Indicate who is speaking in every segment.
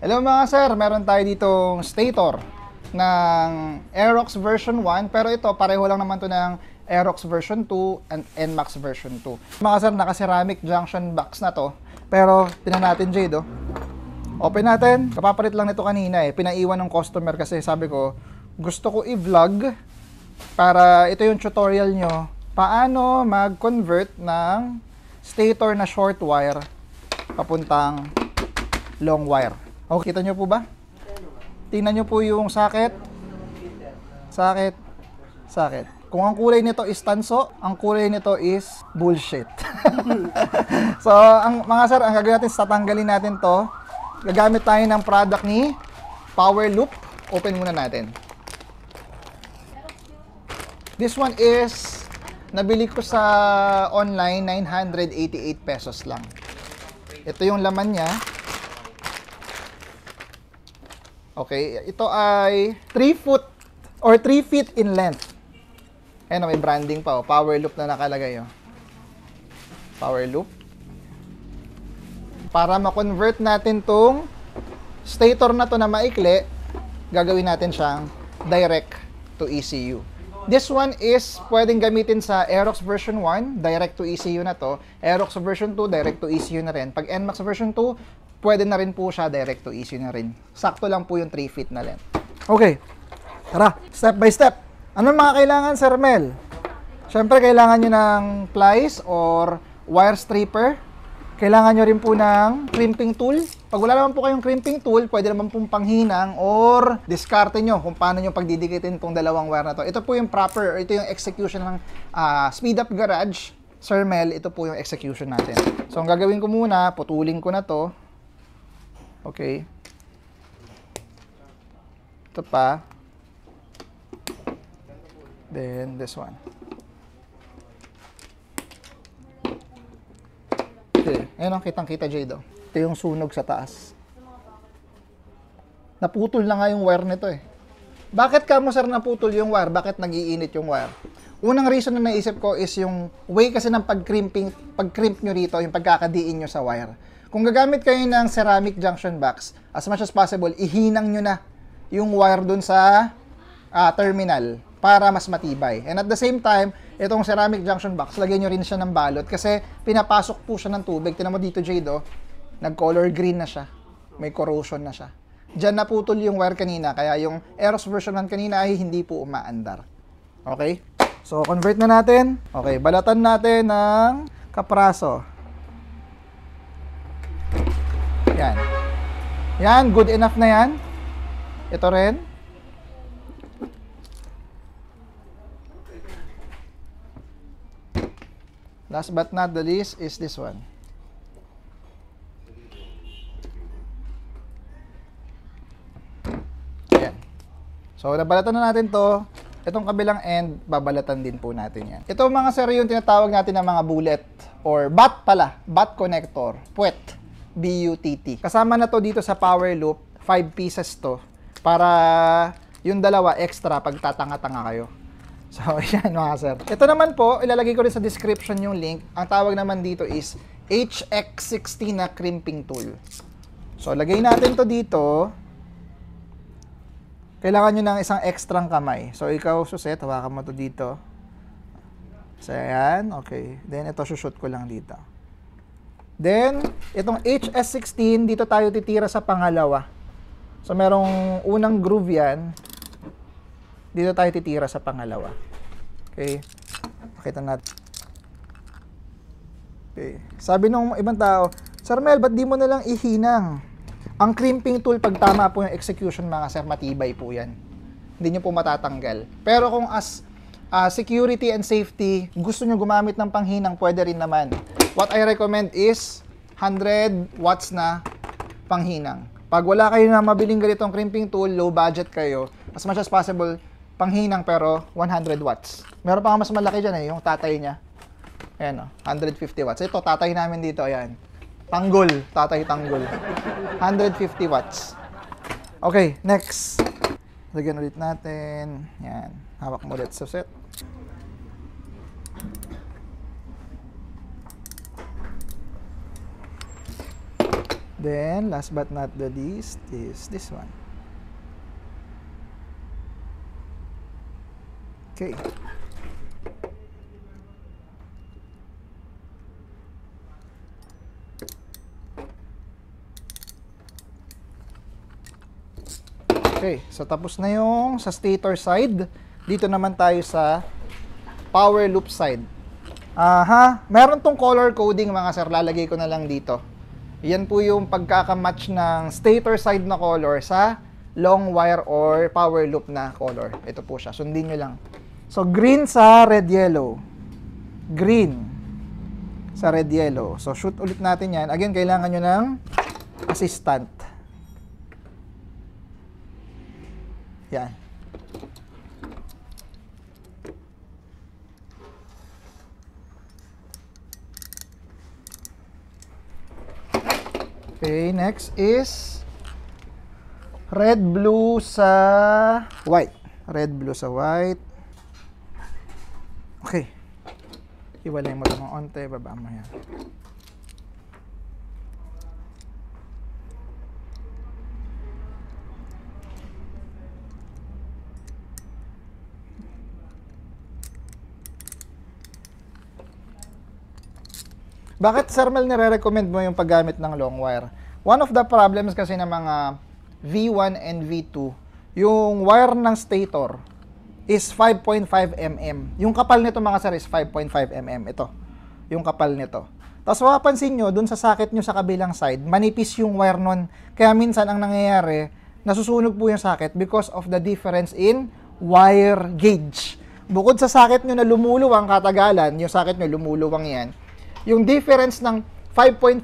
Speaker 1: Hello mga sir, meron tayo ditong stator ng Aerox version 1, pero ito pareho lang naman to ng Aerox version 2 and NMAX version 2. Mga sir, naka-ceramic junction box na to, pero tingnan natin Jade, oh. Open natin, kapapalit lang nito kanina eh, pinaiwan ng customer kasi sabi ko, gusto ko i-vlog para ito yung tutorial nyo, paano mag-convert ng stator na short wire papuntang long wire. Okay, kita nyo po ba? Tingnan nyo po yung socket. Socket. Socket. Kung ang kulay nito is tanso, ang kulay nito is bullshit. So, mga sir, ang gagawin natin, tatanggalin natin to. Gagamit tayo ng product ni Power Loop. Open muna natin. This one is, nabili ko sa online, 988 pesos lang. Ito yung laman niya. Okay, ito ay 3 foot or 3 feet in length. Ayan, may branding pa, oh. Power Loop na nakalagay, oh. Power Loop. Para ma-convert natin tong stator na to na maikli, gagawin natin siyang direct to ECU. This one is pwedeng gamitin sa Aerox version 1, direct to ECU na to. Aerox version 2, direct to ECU na rin. Pag NMAX version 2, pwede na rin po siya direct to ECU na rin. Sakto lang po yung 3 feet na length. Okay, tara, step by step. Anong mga kailangan, Sir Mel? Siyempre, kailangan nyo ng plies or wire stripper. Kailangan nyo rin po ng crimping tool. Pag wala naman po kayong crimping tool, pwede naman pong panghinang or diskarte nyo kung paano nyo pagdidikitin tong dalawang wire na to. Ito po yung proper, ito yung execution ng Speed Up Garage. Sir Mel, ito po yung execution natin. So, ang gagawin ko muna, putulin ko na to. Okay. Ito pa. Then, this one. Okay. Ayan ang kitang-kita, Jade. Ito yung sunog sa taas. Naputol na nga yung wire nito eh. Bakit ka mo, sir, naputol yung wire? Bakit nag-iinit yung wire? Unang reason na naisip ko is yung way kasi ng pag-crimp nyo rito, yung pagkakadiin nyo sa wire. Kung gagamit kayo ng ceramic junction box, as much as possible, ihinang nyo na yung wire dun sa terminal para mas matibay. And at the same time, itong ceramic junction box, lagyan nyo rin siya ng balot kasi pinapasok po siya ng tubig. Tingnan mo dito, Jade, oh, nag-color green na siya. May corrosion na siya. Diyan naputol yung wire kanina, kaya yung Aerox version 1 kanina ay hindi po umaandar. Okay? So, convert na natin. Okay, balatan natin ng kapraso. Yan. Yan, good enough na yan. Ito rin. Last but not the least is this one. Ayan. So, nabalatan na natin to. Itong kabilang end, babalatan din po natin yan. Ito mga sir, yung tinatawag natin ng mga bullet or bat pala. Bat connector. Puwet. B-U-T-T. Kasama na to dito sa power loop. 5 pieces to. Para yung dalawa extra pag tatanga-tanga kayo. So, yan mga sir. Ito naman po, ilalagay ko rin sa description yung link. Ang tawag naman dito is HX60 na crimping tool. So, lagay natin to dito. Kailangan nyo ng isang extrang kamay. So, ikaw, Suset, hawakan mo to dito. So, ayan. Okay. Then, ito, shoot ko lang dito. Then, itong HS16, dito tayo titira sa pangalawa. So, merong unang groove yan. Dito tayo titira sa pangalawa. Okay. Pakita natin. Okay. Sabi nung ibang tao, Sir Mel, ba't di mo nalang ihinang? Ang crimping tool, pag tama po yung execution mga sir, matibay po yan. Hindi nyo po matatanggal. Pero kung as security and safety, gusto nyo gumamit ng panghinang, pwede rin naman. What I recommend is 100 watts na panghinang. Pag wala kayo na mabiling ganitong crimping tool, low budget kayo, as much as possible, panghinang pero 100 watts. Meron pa nga mas malaki dyan eh, yung tatay niya. Ayan o, 150 watts. Ito, tatay namin dito, ayan. Tanggol, tatay tanggol. 150 watts. Okay, next. Lagyan ulit natin. Yan, hawak mo ulit sa set. Then, last but not the least is this one. Okay. Okay, so tapos na yung sa stator side. Dito naman tayo sa power loop side. Meron tong color coding mga sir, lalagay ko na lang dito. Yan po yung pagkakamatch ng stator side na color sa long wire or power loop na color. Ito po siya, sundin nyo lang. So, green sa red-yellow. Green sa red-yellow. So, shoot ulit natin yan. Again, kailangan nyo ng assistant. Yan. Okay, next is red, blue sa white. Red, blue sa white. Okay. Iwalay mo ito ng onte, baba mo yan. Bakit, Sir Mel, nire-recommend mo yung paggamit ng long wire? One of the problems kasi ng mga V1 and V2, yung wire ng stator is 5.5 mm. Yung kapal nito mga sir is 5.5 mm. Ito, yung kapal nito. Tapos mapapansin nyo, dun sa socket nyo sa kabilang side, manipis yung wire nun. Kaya minsan ang nangyayari, nasusunog po yung socket because of the difference in wire gauge. Bukod sa socket nyo na lumuluwang katagalan, yung socket nyo lumuluwang yan, yung difference ng 5.5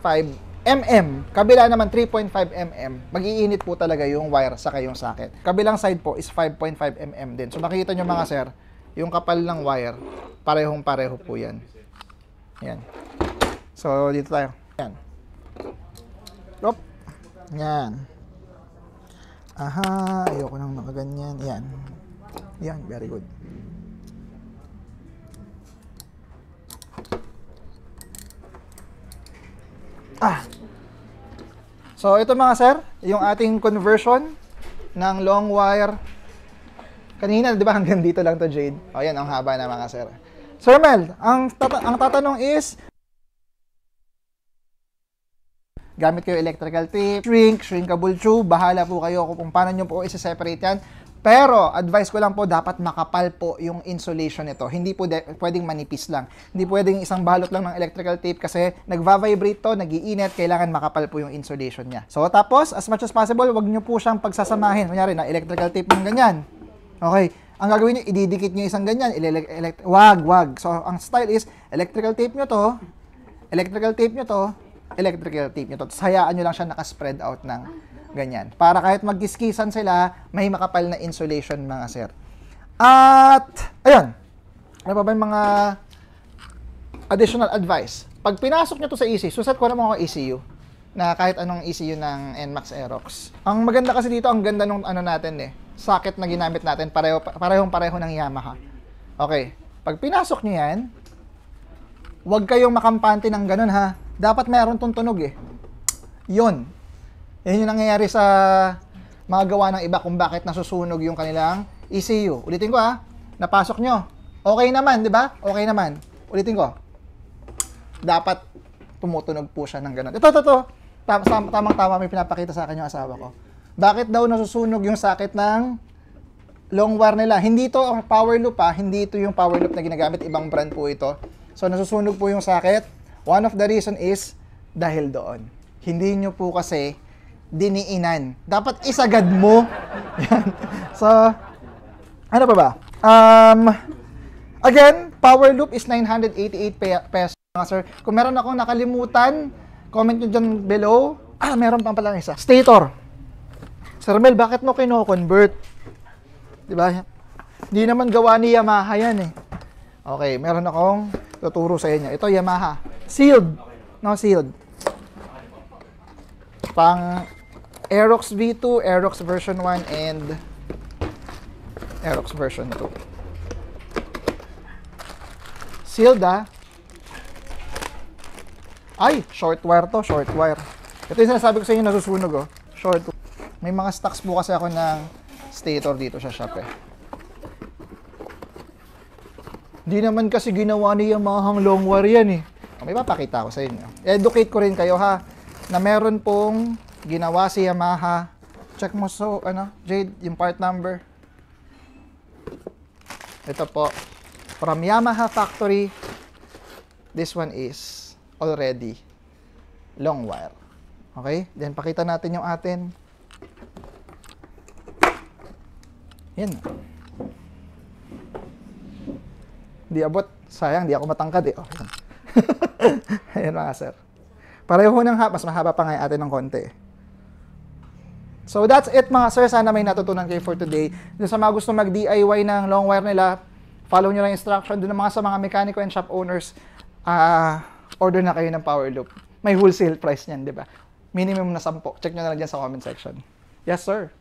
Speaker 1: mm, kabila naman 3.5 mm, mag-iinit po talaga yung wire saka yung socket. Kabilang side po is 5.5 mm din. So makikita nyo mga sir, yung kapal ng wire, parehong-pareho po yan. Yan. So dito tayo. Yan. Op. Yan. Aha, ayoko nang nakaganyan. Yan. Yan, very good. So, ito mga sir, yung ating conversion ng long wire. Kanina, di ba, hanggang dito lang to, Jade? O, yan, ang haba na mga sir. Sir Mel, ang tatanong is, gamit kayo electrical tape, shrinkable tube, bahala po kayo kung paano nyo po isa-separate yan. Pero, advice ko lang po, dapat makapal po yung insulation nito. Hindi po pwedeng manipis lang. Hindi pwedeng isang balot lang ng electrical tape kasi nagva-vibrate to, nag-iinit, kailangan makapal po yung insulation niya. So, tapos, as much as possible, wag nyo po siyang pagsasamahin. Kunyari, na electrical tape ng ganyan. Okay. Ang gagawin nyo, ididikit nyo isang ganyan. Wag. So, ang style is, electrical tape nyo to, electrical tape nyo to, electrical tape nyo to. Tapos, hayaan nyo lang siya nakaspread out ng ganyan. Para kahit magkiskisan sila, may makapal na insulation mga sir. At, ayun. Ano pa ba yung mga additional advice? Pag pinasok nyo to sa ECU, suset ko naman ako ECU, na kahit anong ECU ng NMAX Aerox. Ang maganda kasi dito, ang ganda nung ano natin socket na ginamit natin, parehong-pareho ng Yamaha. Okay. Pag pinasok nyo yan, huwag kayong makampante ng ganun ha. Dapat meron tong tunog Yun. Yan yung nangyayari sa mga gawa ng iba kung bakit nasusunog yung kanilang ECU. Ulitin ko napasok nyo. Okay naman, di ba? Okay naman. Ulitin ko. Dapat tumutunog po siya ng ganun. Ito. Tamang-tama may pinapakita sa akin yung asawa ko. Bakit daw nasusunog yung socket ng long wire nila? Hindi ito ang power loop hindi ito yung power loop na ginagamit. Ibang brand po ito. So nasusunog po yung socket. One of the reason is dahil doon. Hindi nyo po kasi diniinan. Dapat isagad mo. Yan. So, ano pa ba? Again, power loop is 988 pesos. Sir, kung meron akong nakalimutan, comment nyo dyan below. Meron pang pala isa. Stator. Sir Mel, bakit mo kino-convert? Diba? Hindi naman gawa ni Yamaha yan Okay, meron akong tuturo sa inyo. Ito, Yamaha. Sealed. No, sealed. Pang Aerox V2, Aerox version 1, and Aerox version 2. Sealed Ay, short wire to, short wire. Ito yung sinasabi ko sa inyo, nasusunog oh. Short. May mga stocks po kasi ako ng stator dito sa shop eh. Di naman kasi ginawa ni Yamahang Longwire yan eh. May papakita ko sa inyo. Educate ko rin kayo ha, na meron pong ginawa si Yamaha. Check mo so, Jade, yung part number. Ito po, from Yamaha factory, this one is already Longwire. Okay? Then, pakita natin yung atin. Yan. Di abot. Sayang, di ako matangkad eh. Okay. Ayan mga sir. Pareho ng mas mahaba pa nga yung atin ng konti. So that's it mga sir. Sana may natutunan kayo for today. Doon sa mga gusto mag-DIY ng Longwire nila, follow nyo lang instruction. Doon naman sa mga mekaniko and shop owners, order na kayo ng power loop. May wholesale price niyan, di ba? Minimum na 10. Check nyo na lang dyan sa comment section. Yes sir.